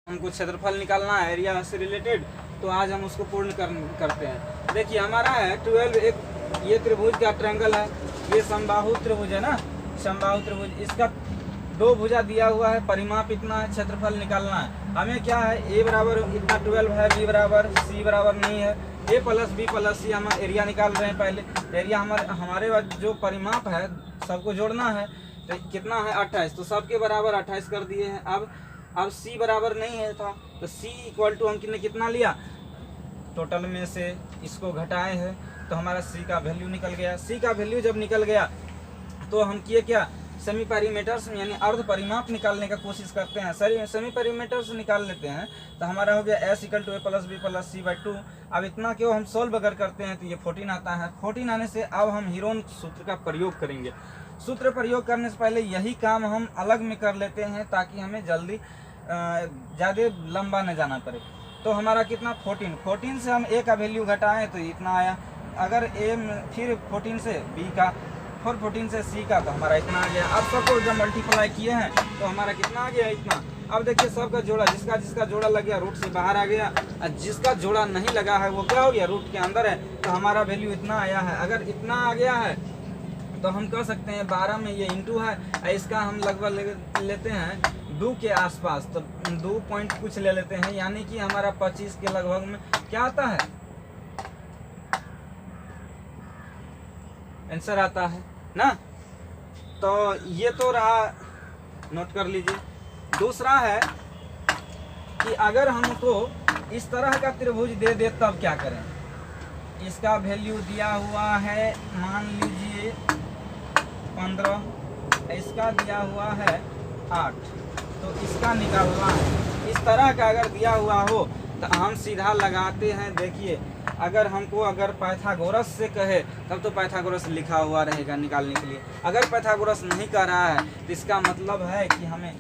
हमको क्षेत्रफल निकालना है एरिया से रिलेटेड, तो आज हम उसको पूर्ण करते हैं। देखिए हमारा है 12, एक ये त्रिभुज का ट्रायंगल है, ये समबाहु त्रिभुज है ना, समबाहु त्रिभुज, इसका 2 भुजा दिया हुआ है, परिमाप इतना है, क्षेत्रफल निकालना है। हमें क्या है, ए बराबर इतना 12 है, बी बराबर सी बराबर नहीं है, ए प्लस बी प्लस सी, हम एरिया निकाल रहे हैं। पहले एरिया हमारे जो परिमाप है सबको जोड़ना है, तो कितना है 28, तो सबके बराबर 28 कर दिए हैं। अब c बराबर नहीं है था, तो c इक्वल टू हमने कितना लिया, टोटल में से इसको घटाए हैं, तो हमारा c का वैल्यू निकल गया। c का वैल्यू जब निकल गया तो हम किए क्या, सेमी पैरीमीटर्स यानी अर्ध परिमाप निकालने का कोशिश करते हैं। सेमी पैरीमीटर्स निकाल लेते हैं, तो हमारा हो गया s equal to a plus b plus c by 2। अब इतना क्यों हम सोल्व अगर करते हैं तो ये 14 आता है। 14 आने से अब हम हीरोन सूत्र का प्रयोग करेंगे। सूत्र प्रयोग करने से पहले यही काम हम अलग में कर लेते हैं, ताकि हमें जल्दी ज़्यादा लंबा न जाना पड़े। तो हमारा कितना 14 से हम a का वैल्यू घटाएं तो इतना आया। अगर a फिर 14 से b का, फिर 14 से c का, तो हमारा इतना आ गया। अब सबको जब मल्टीप्लाई किए हैं तो हमारा कितना आ गया, इतना। अब देखिए सबका जोड़ा, जिसका जिसका जोड़ा लग गया रूट से बाहर आ गया, और जिसका जोड़ा नहीं लगा है वो क्या हो गया, रूट के अंदर है, तो हमारा वैल्यू इतना आया है। अगर इतना आ गया है तो हम कह सकते हैं 12 में ये इंटू है, इसका हम लगभग लेते हैं 2 के आसपास, तो 2 पॉइंट कुछ ले लेते हैं, यानी कि हमारा 25 के लगभग में क्या आता है, आंसर आता है ना। तो ये तो रहा, नोट कर लीजिए। दूसरा है कि अगर हमको इस तरह का त्रिभुज दे दे तब क्या करें। इसका वैल्यू दिया हुआ है, मान लीजिए 15, इसका दिया हुआ है 8, तो इसका निकालना है। इस तरह का अगर दिया हुआ हो तो हम सीधा लगाते हैं। देखिए अगर पाइथागोरस से कहे तब तो पाइथागोरस लिखा हुआ रहेगा निकालने के लिए। अगर पाइथागोरस नहीं कह रहा है तो इसका मतलब है कि हमें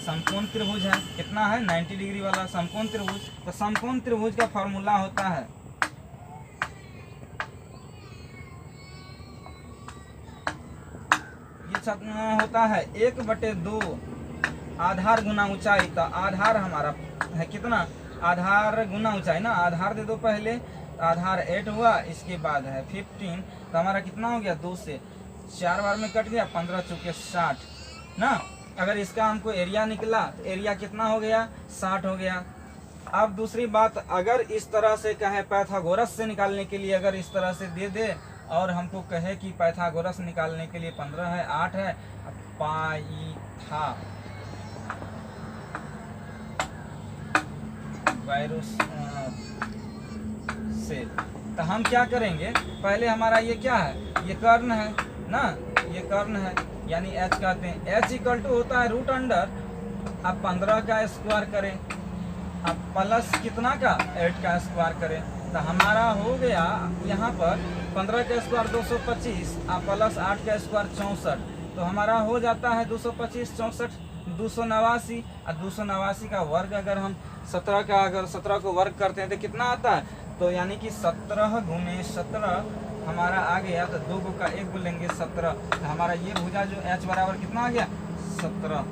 समकोण त्रिभुज है, कितना है 90 डिग्री वाला समकोण त्रिभुज। तो समकोण त्रिभुज का फॉर्मूला होता है होता है 1/2 आधार गुना ऊंचाई। तो आधार हमारा है कितना, आधार गुना ऊंचाई ना, आधार दे दो पहले, आधार 8 हुआ, इसके बाद है 15, तो हमारा कितना हो गया, 2 से 4 बार में कट गया, 15 चौके 60 ना। अगर इसका हमको एरिया निकला तो एरिया कितना हो गया, 60 हो गया। अब दूसरी बात, अगर इस तरह से कहे पाइथागोरस से निकालने के लिए, अगर इस तरह से दे दे और हमको कहे कि पाइथागोरस निकालने के लिए 15 है, 8 है, से, तो हम क्या करेंगे, पहले हमारा ये क्या है, ये कर्ण है ना, ये कर्ण है, यानी h कहते हैं। h इक्वल टू होता है रूट अंडर, अब 15 का स्क्वायर करें, अब प्लस कितना का 8 का स्क्वायर करें, तो हमारा हो गया यहाँ पर 15 का स्क्वायर 225, अब प्लस 8 का स्क्वायर 64, तो हमारा हो जाता है 225 64 289। और 289 का वर्ग अगर हम 17 को वर्ग करते हैं तो कितना आता है, तो यानी कि 17 गुने 17 हमारा आ गया, तो 2 का 1 बोलेंगे 17, तो हमारा ये भुजा जो h बराबर कितना आ गया 17।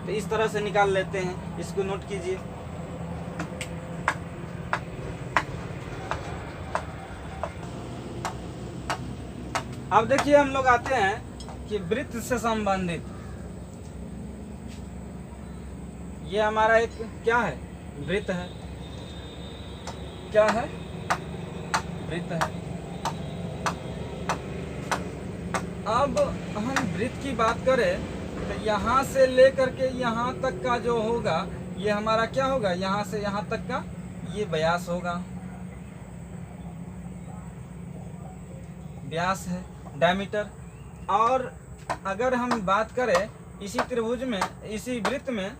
तो इस तरह से निकाल लेते हैं, इसको नोट कीजिए। अब देखिए हम लोग आते हैं कि वृत्त से संबंधित, ये हमारा एक क्या है, वृत्त है, क्या है, वृत्त है। अब हम वृत्त की बात करें तो यहाँ से लेकर के यहाँ तक का जो होगा ये हमारा क्या होगा, यहाँ से यहाँ तक का ये व्यास होगा, व्यास है, डायमीटर। और अगर हम बात करें इसी त्रिभुज में, इसी वृत्त में,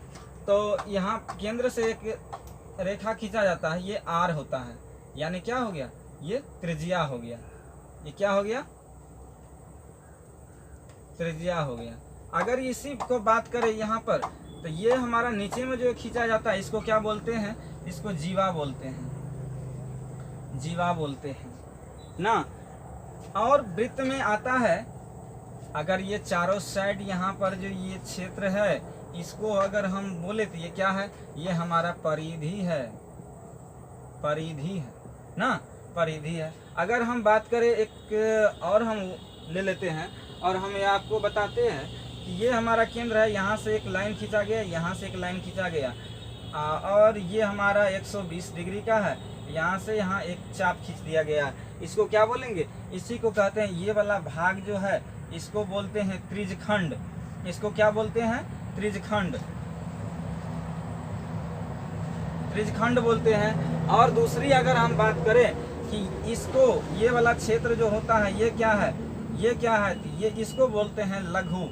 तो यहाँ केंद्र से एक रेखा खींचा जाता है, ये r होता है, यानी क्या हो गया, ये त्रिज्या हो गया, ये क्या हो गया, त्रिज्या हो गया। अगर इसी को बात करें यहाँ पर, तो ये हमारा नीचे में जो खींचा जाता है इसको क्या बोलते हैं, इसको जीवा बोलते हैं, जीवा बोलते हैं ना। और वृत्त में आता है, अगर ये चारों साइड यहाँ पर जो ये क्षेत्र है इसको अगर हम बोले तो ये क्या है, ये हमारा परिधि है, परिधि है ना, परिधि है। अगर हम बात करें एक और हम ले लेते हैं और हम ये आपको बताते हैं कि ये हमारा केंद्र है, यहाँ से एक लाइन खींचा गया, यहाँ से एक लाइन खींचा गया, और ये हमारा 120 डिग्री का है, यहाँ से यहाँ एक चाप खींच दिया गया। इसको क्या बोलेंगे, इसी को कहते हैं, ये वाला भाग जो है इसको बोलते हैं त्रिज्यखंड। इसको क्या बोलते हैं, त्रिज्यखंड, त्रिज्यखंड बोलते हैं। और दूसरी अगर हम बात करें कि इसको, ये वाला क्षेत्र जो होता है ये क्या है, ये क्या है, ये इसको बोलते हैं लघु,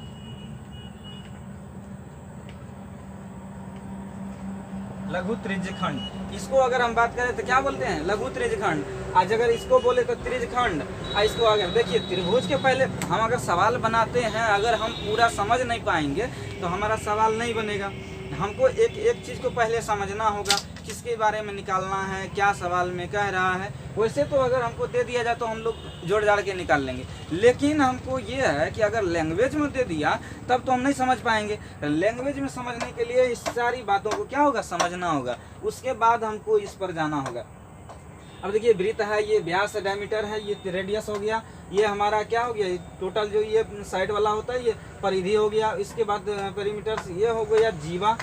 लघु त्रिज्यखंड। इसको अगर हम बात करें तो क्या बोलते हैं, लघु त्रिज्यखंड। आज अगर इसको बोले तो त्रिज्यखंड। इसको अगर देखिए, त्रिभुज के पहले हम अगर सवाल बनाते हैं, अगर हम पूरा समझ नहीं पाएंगे तो हमारा सवाल नहीं बनेगा। हमको एक एक चीज़ को पहले समझना होगा, किसके बारे में निकालना है, क्या सवाल में कह रहा है। वैसे तो अगर हमको दे दिया जाए तो हम लोग जोड़ जाड़ के निकाल लेंगे, लेकिन हमको ये है कि अगर लैंग्वेज में दे दिया तब तो हम नहीं समझ पाएंगे। लैंग्वेज में समझने के लिए इस सारी बातों को क्या होगा, समझना होगा, उसके बाद हमको इस पर जाना होगा। अब देखिए, वृत्त है, ये व्यास डायमीटर है, ये रेडियस हो गया, ये हमारा क्या हो गया, टोटल जो ये साइड वाला होता है ये परिधि हो गया। इसके बाद पेरीमीटर ये हो गया जीवा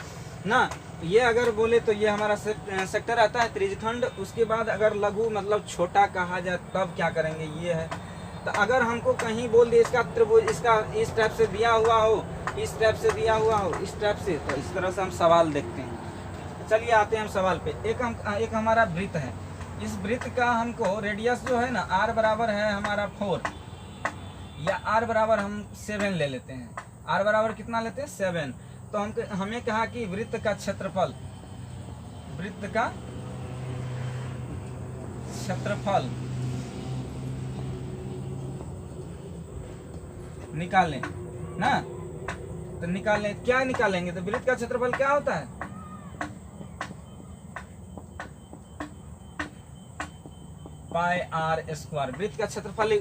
ना। ये अगर बोले तो ये हमारा सेक्टर आता है त्रिज्यखंड। उसके बाद अगर लघु मतलब छोटा कहा जाए तब क्या करेंगे, ये है। तो अगर हमको कहीं बोल दिए इसका त्रिभुज, इसका इस टाइप से दिया हुआ हो, इस टाइप से दिया हुआ हो, इस टाइप से, तो इस तरह से हम सवाल देखते हैं। चलिए आते हैं हम सवाल पे। एक हमारा वृत्त है, इस वृत्त का हमको रेडियस जो है ना, r बराबर है हमारा 4 या r बराबर हम 7 ले लेते हैं। r बराबर कितना लेते हैं, 7। तो हमें कहा कि वृत्त का क्षेत्रफल, वृत्त का क्षेत्रफल निकालें ना। तो निकालें, क्या निकालेंगे, तो वृत्त का क्षेत्रफल क्या होता है, पाई आर स्क्वायर। वृत्त का क्षेत्रफल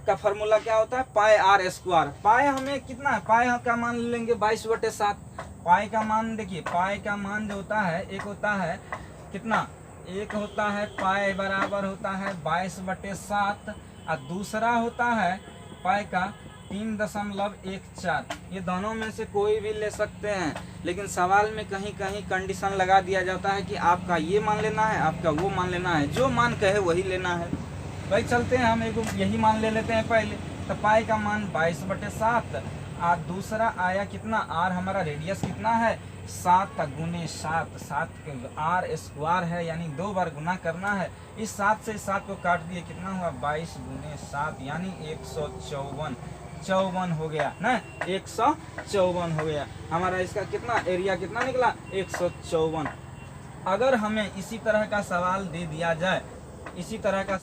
का फॉर्मूला क्या होता है, पाई आर स्क्वायर। पाई हमें कितना है, पाई का मान लेंगे 22/7। पाई का मान देखिए, पाई का मान जो होता है, एक होता है कितना, एक होता है पाई बराबर होता है 22/7 और दूसरा होता है पाई का 3.14। ये दोनों में से कोई भी ले सकते हैं, लेकिन सवाल में कहीं कहीं कंडीशन लगा दिया जाता है कि आपका ये मान लेना है, आपका वो मान लेना है, जो मान कहे वही लेना है। भाई चलते हैं, हम एक यही मान ले लेते हैं पहले। तो पाई का मान 22/7 और दूसरा आया कितना, आर हमारा रेडियस कितना है, 7 × 7, 7 आर स्क्वायर है, यानी 2 बार गुना करना है। इस 7 से 7 को काट दिए, कितना हुआ, 22 × 7 यानी 154 हो गया ना, 154 हो गया हमारा। इसका कितना एरिया कितना निकला, 154। अगर हमें इसी तरह का सवाल दे दिया जाए, इसी तरह का